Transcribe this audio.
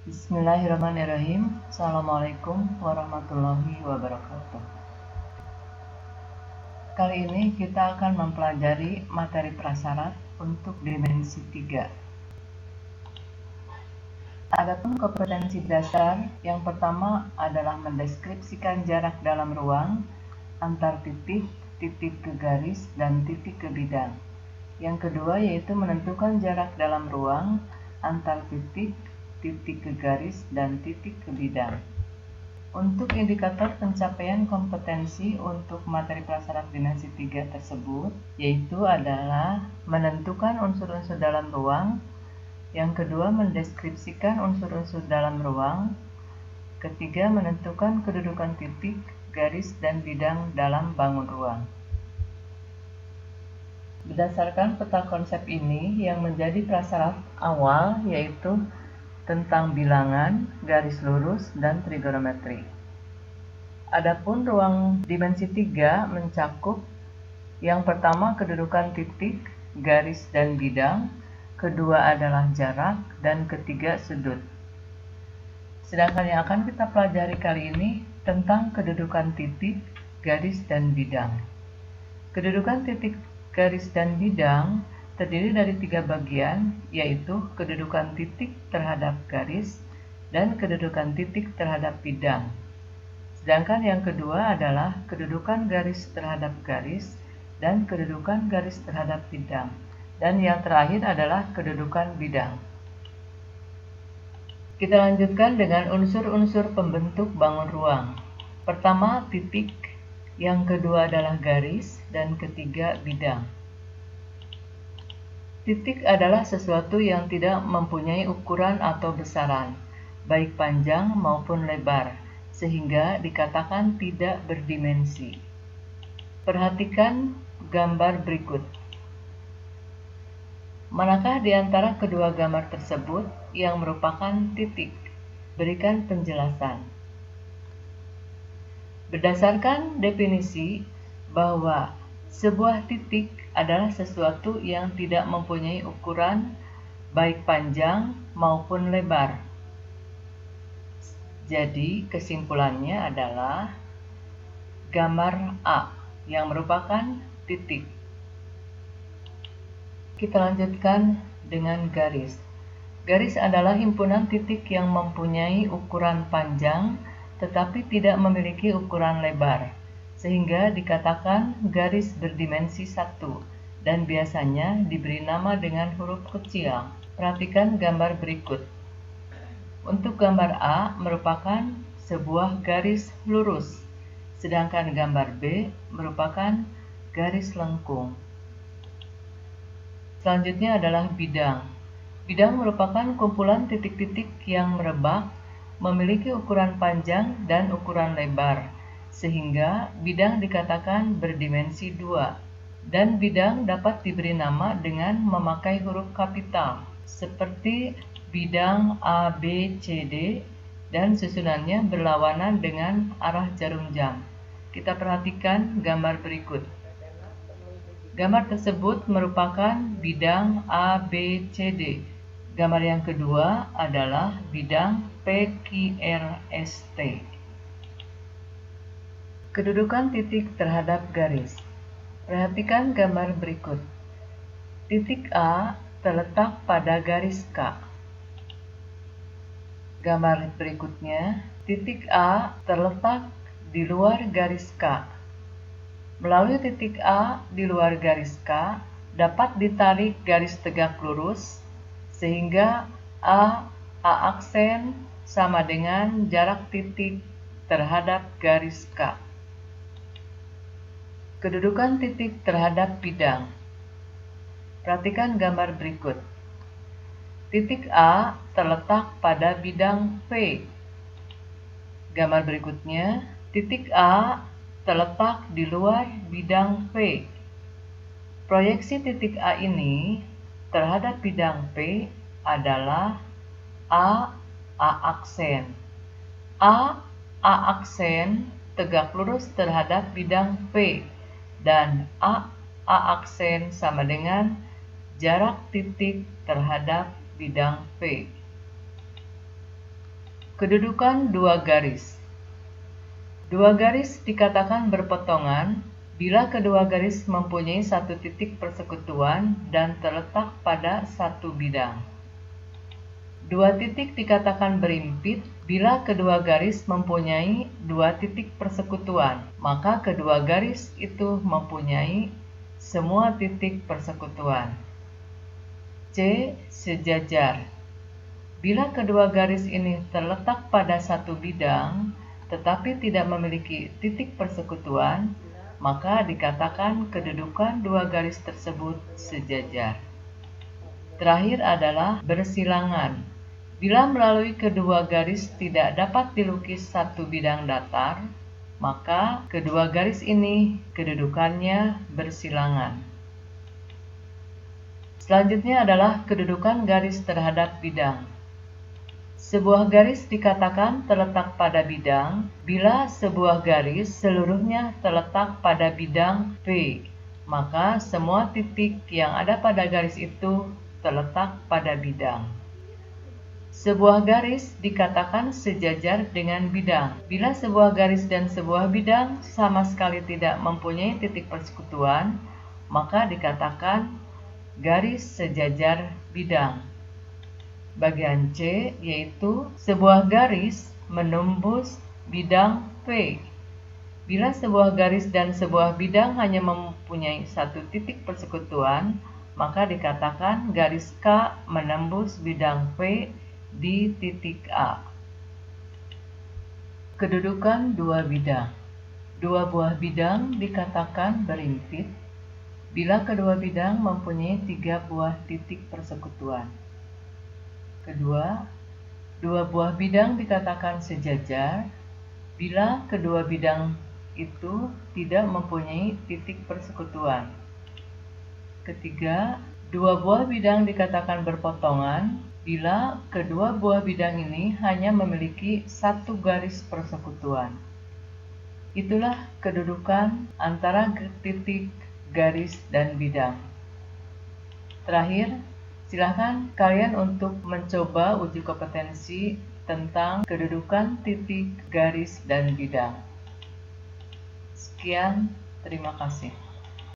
Bismillahirrahmanirrahim. Assalamualaikum warahmatullahi wabarakatuh. Kali ini kita akan mempelajari materi prasyarat untuk dimensi 3. Adapun kompetensi dasar, yang pertama adalah mendeskripsikan jarak dalam ruang antar titik, titik ke garis, dan titik ke bidang. Yang kedua yaitu menentukan jarak dalam ruang antar titik, titik ke garis, dan titik ke bidang. Untuk indikator pencapaian kompetensi untuk materi prasyarat dimensi 3 tersebut, yaitu adalah menentukan unsur-unsur dalam ruang, yang kedua mendeskripsikan unsur-unsur dalam ruang, ketiga menentukan kedudukan titik, garis, dan bidang dalam bangun ruang. Berdasarkan peta konsep ini, yang menjadi prasyarat awal yaitu tentang bilangan, garis lurus, dan trigonometri. Adapun ruang dimensi 3 mencakup yang pertama kedudukan titik, garis, dan bidang, kedua adalah jarak, dan ketiga sudut. Sedangkan yang akan kita pelajari kali ini tentang kedudukan titik, garis, dan bidang. Kedudukan titik, garis, dan bidang terdiri dari 3 bagian, yaitu kedudukan titik terhadap garis dan kedudukan titik terhadap bidang. Sedangkan yang kedua adalah kedudukan garis terhadap garis dan kedudukan garis terhadap bidang. Dan yang terakhir adalah kedudukan bidang. Kita lanjutkan dengan unsur-unsur pembentuk bangun ruang. Pertama, titik, yang kedua adalah garis, dan ketiga bidang. Titik adalah sesuatu yang tidak mempunyai ukuran atau besaran, baik panjang maupun lebar, sehingga dikatakan tidak berdimensi. Perhatikan gambar berikut. Manakah di antara kedua gambar tersebut yang merupakan titik? Berikan penjelasan. Berdasarkan definisi bahwa sebuah titik adalah sesuatu yang tidak mempunyai ukuran baik panjang maupun lebar. Jadi kesimpulannya adalah gambar A yang merupakan titik. Kita lanjutkan dengan garis. Garis adalah himpunan titik yang mempunyai ukuran panjang tetapi tidak memiliki ukuran lebar, sehingga dikatakan garis berdimensi 1 dan biasanya diberi nama dengan huruf kecil. Perhatikan gambar berikut. Untuk gambar A merupakan sebuah garis lurus, sedangkan gambar B merupakan garis lengkung. Selanjutnya adalah bidang. Bidang merupakan kumpulan titik-titik yang merebak, memiliki ukuran panjang dan ukuran lebar, sehingga bidang dikatakan berdimensi 2. Dan bidang dapat diberi nama dengan memakai huruf kapital, seperti bidang ABCD dan susunannya berlawanan dengan arah jarum jam. Kita perhatikan gambar berikut. Gambar tersebut merupakan bidang ABCD. Gambar yang kedua adalah bidang PQRST. Kedudukan titik terhadap garis. Perhatikan gambar berikut. Titik A terletak pada garis K. Gambar berikutnya, titik A terletak di luar garis K. Melalui titik A di luar garis K, dapat ditarik garis tegak lurus, sehingga A aksen sama dengan jarak titik terhadap garis K. Kedudukan titik terhadap bidang. Perhatikan gambar berikut. Titik A terletak pada bidang P. Gambar berikutnya, titik A terletak di luar bidang P. Proyeksi titik A ini terhadap bidang P adalah A aksen. A aksen tegak lurus terhadap bidang P dan A aksen sama dengan jarak titik terhadap bidang P. Kedudukan dua garis. Dua garis dikatakan berpotongan bila kedua garis mempunyai satu titik persekutuan dan terletak pada satu bidang. Dua titik dikatakan berimpit bila kedua garis mempunyai dua titik persekutuan, maka kedua garis itu mempunyai semua titik persekutuan. C. Sejajar. Bila kedua garis ini terletak pada satu bidang, tetapi tidak memiliki titik persekutuan, maka dikatakan kedudukan dua garis tersebut sejajar. Terakhir adalah bersilangan. Bila melalui kedua garis tidak dapat dilukis satu bidang datar, maka kedua garis ini kedudukannya bersilangan. Selanjutnya adalah kedudukan garis terhadap bidang. Sebuah garis dikatakan terletak pada bidang bila sebuah garis seluruhnya terletak pada bidang P, maka semua titik yang ada pada garis itu terletak pada bidang. Sebuah garis dikatakan sejajar dengan bidang bila sebuah garis dan sebuah bidang sama sekali tidak mempunyai titik persekutuan, maka dikatakan garis sejajar bidang. Bagian C yaitu sebuah garis menembus bidang P. Bila sebuah garis dan sebuah bidang hanya mempunyai satu titik persekutuan, maka dikatakan garis K menembus bidang P di titik A. Kedudukan dua bidang. Dua buah bidang dikatakan berimpit bila kedua bidang mempunyai tiga buah titik persekutuan. Kedua, dua buah bidang dikatakan sejajar bila kedua bidang itu tidak mempunyai titik persekutuan. Ketiga, dua buah bidang dikatakan berpotongan bila kedua buah bidang ini hanya memiliki satu garis persekutuan. Itulah kedudukan antara titik, garis, dan bidang. Terakhir, silakan kalian untuk mencoba uji kompetensi tentang kedudukan titik, garis, dan bidang. Sekian, terima kasih.